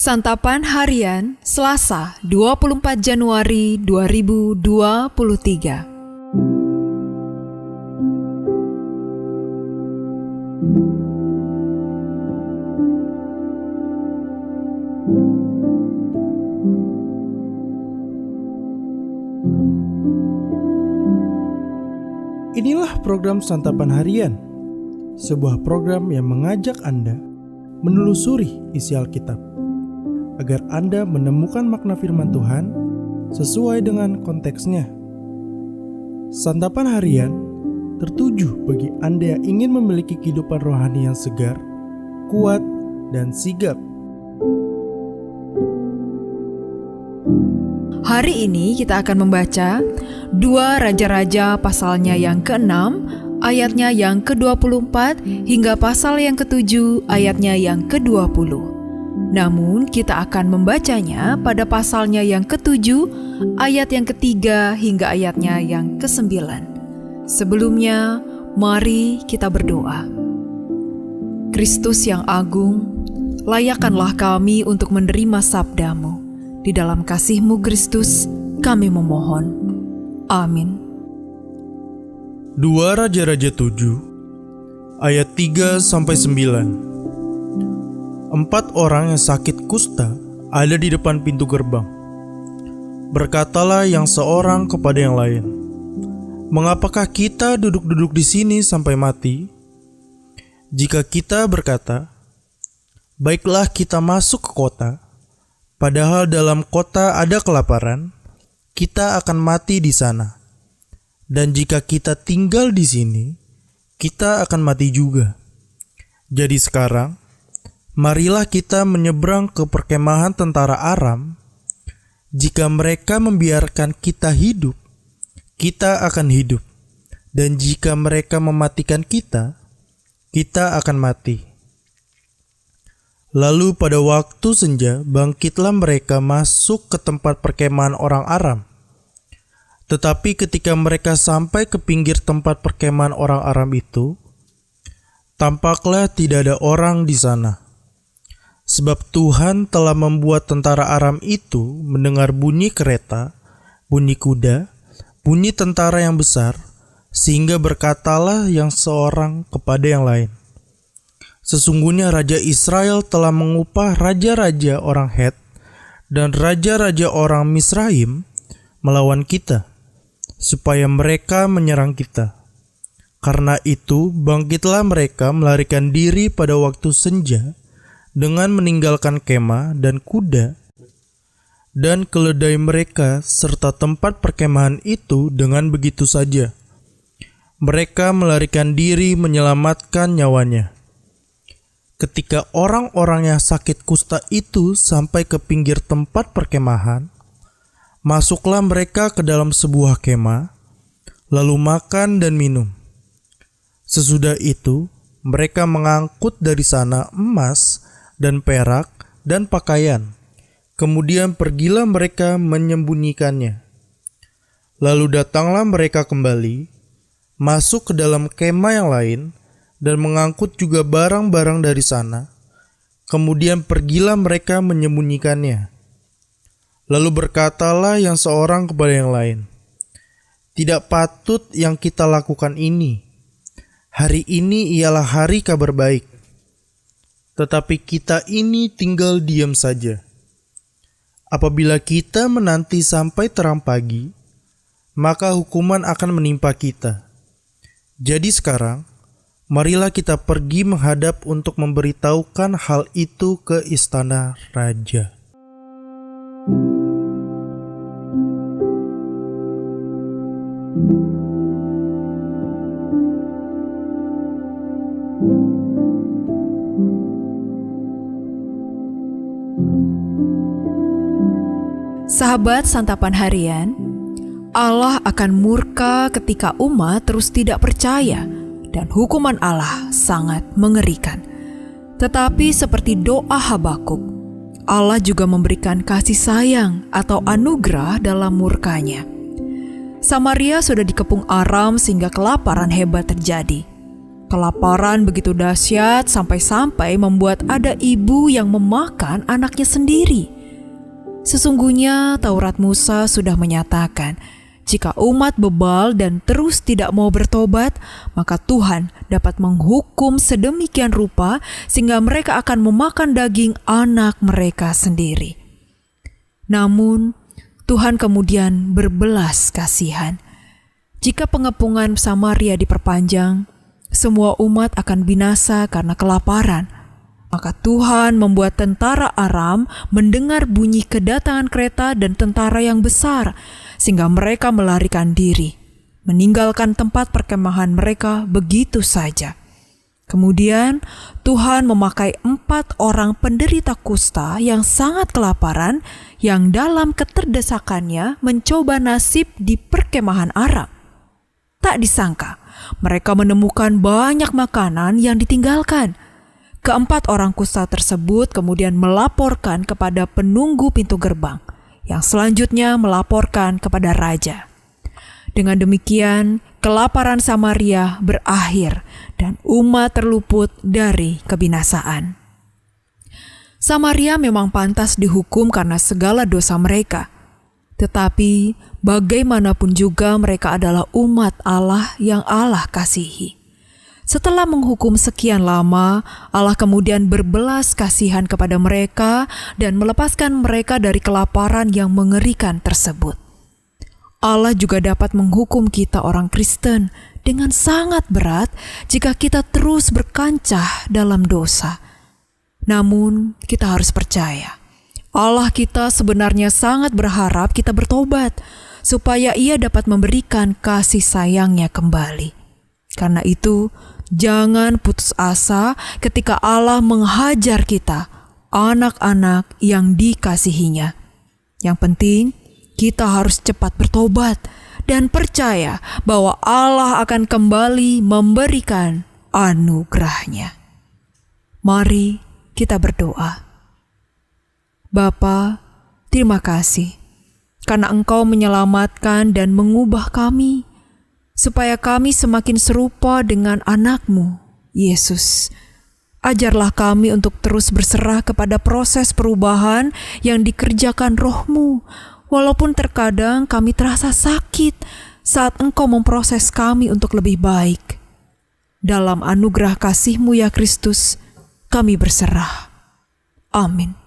Santapan Harian Selasa 24 Januari 2023. Inilah program Santapan Harian, sebuah program yang mengajak Anda menelusuri isi Alkitab, agar Anda menemukan makna firman Tuhan sesuai dengan konteksnya. Santapan Harian tertuju bagi Anda yang ingin memiliki kehidupan rohani yang segar, kuat, dan sigap. Hari ini kita akan membaca 2 Raja-Raja pasalnya yang ke-6, ayatnya yang ke-24 hingga pasal yang ke-7 ayatnya yang ke-20. Namun kita akan membacanya pada pasalnya yang ke-7 ayat yang ke-3 hingga ayatnya yang ke-9. Sebelumnya, mari kita berdoa. Kristus yang agung, layakkanlah kami untuk menerima sabda-Mu. Di dalam kasih-Mu Kristus, kami memohon. Amin. 2 Raja-Raja 7 ayat 3-9. 4 orang yang sakit kusta ada di depan pintu gerbang. Berkatalah yang seorang kepada yang lain, "Mengapakah kita duduk-duduk di sini sampai mati? Jika kita berkata, 'Baiklah kita masuk ke kota,' padahal dalam kota ada kelaparan, kita akan mati di sana. Dan jika kita tinggal di sini, kita akan mati juga. Jadi sekarang, marilah kita menyeberang ke perkemahan tentara Aram. Jika mereka membiarkan kita hidup, kita akan hidup. Dan jika mereka mematikan kita, kita akan mati." Lalu pada waktu senja bangkitlah mereka masuk ke tempat perkemahan orang Aram. Tetapi ketika mereka sampai ke pinggir tempat perkemahan orang Aram itu, tampaklah tidak ada orang di sana. Sebab Tuhan telah membuat tentara Aram itu mendengar bunyi kereta, bunyi kuda, bunyi tentara yang besar, sehingga berkatalah yang seorang kepada yang lain, "Sesungguhnya Raja Israel telah mengupah raja-raja orang Het dan raja-raja orang Misraim melawan kita, supaya mereka menyerang kita. Karena itu bangkitlah mereka melarikan diri pada waktu senja dengan meninggalkan kemah dan kuda dan keledai mereka serta tempat perkemahan itu dengan begitu saja. Mereka melarikan diri menyelamatkan nyawanya. Ketika orang-orang yang sakit kusta itu sampai ke pinggir tempat perkemahan, masuklah mereka ke dalam sebuah kemah, lalu makan dan minum. Sesudah itu, mereka mengangkut dari sana emas dan perak dan pakaian. Kemudian pergilah mereka menyembunyikannya. Lalu datanglah mereka kembali, masuk ke dalam kemah yang lain, dan mengangkut juga barang-barang dari sana. Kemudian pergilah mereka menyembunyikannya. Lalu berkatalah yang seorang kepada yang lain, "Tidak patut yang kita lakukan ini. Hari ini ialah hari kabar baik. Tetapi kita ini tinggal diam saja. Apabila kita menanti sampai terang pagi, maka hukuman akan menimpa kita. Jadi sekarang, marilah kita pergi menghadap untuk memberitahukan hal itu ke istana raja." Sahabat Santapan Harian, Allah akan murka ketika umat terus tidak percaya, dan hukuman Allah sangat mengerikan. Tetapi seperti doa Habakuk, Allah juga memberikan kasih sayang atau anugerah dalam murkanya. Samaria sudah dikepung Aram sehingga kelaparan hebat terjadi. Kelaparan begitu dahsyat sampai-sampai membuat ada ibu yang memakan anaknya sendiri. Sesungguhnya Taurat Musa sudah menyatakan, jika umat bebal dan terus tidak mau bertobat, maka Tuhan dapat menghukum sedemikian rupa sehingga mereka akan memakan daging anak mereka sendiri. Namun, Tuhan kemudian berbelas kasihan. Jika pengepungan Samaria diperpanjang, semua umat akan binasa karena kelaparan. Maka Tuhan membuat tentara Aram mendengar bunyi kedatangan kereta dan tentara yang besar, sehingga mereka melarikan diri, meninggalkan tempat perkemahan mereka begitu saja. Kemudian Tuhan memakai 4 orang penderita kusta yang sangat kelaparan, yang dalam keterdesakannya mencoba nasib di perkemahan Aram. Tak disangka, mereka menemukan banyak makanan yang ditinggalkan. Ke-4 orang kusta tersebut kemudian melaporkan kepada penunggu pintu gerbang, yang selanjutnya melaporkan kepada raja. Dengan demikian, kelaparan Samaria berakhir dan umat terluput dari kebinasaan. Samaria memang pantas dihukum karena segala dosa mereka. Tetapi bagaimanapun juga mereka adalah umat Allah yang Allah kasihi. Setelah menghukum sekian lama, Allah kemudian berbelas kasihan kepada mereka dan melepaskan mereka dari kelaparan yang mengerikan tersebut. Allah juga dapat menghukum kita orang Kristen dengan sangat berat jika kita terus berkancah dalam dosa. Namun kita harus percaya, Allah kita sebenarnya sangat berharap kita bertobat, supaya Ia dapat memberikan kasih sayang-Nya kembali. Karena itu, jangan putus asa ketika Allah menghajar kita, anak-anak yang dikasihi-Nya. Yang penting, kita harus cepat bertobat dan percaya bahwa Allah akan kembali memberikan anugerah-Nya. Mari kita berdoa. Bapa, terima kasih karena Engkau menyelamatkan dan mengubah kami, supaya kami semakin serupa dengan anak-Mu, Yesus. Ajarlah kami untuk terus berserah kepada proses perubahan yang dikerjakan Roh-Mu, walaupun terkadang kami terasa sakit saat Engkau memproses kami untuk lebih baik. Dalam anugerah kasih-Mu ya Kristus, kami berserah. Amin.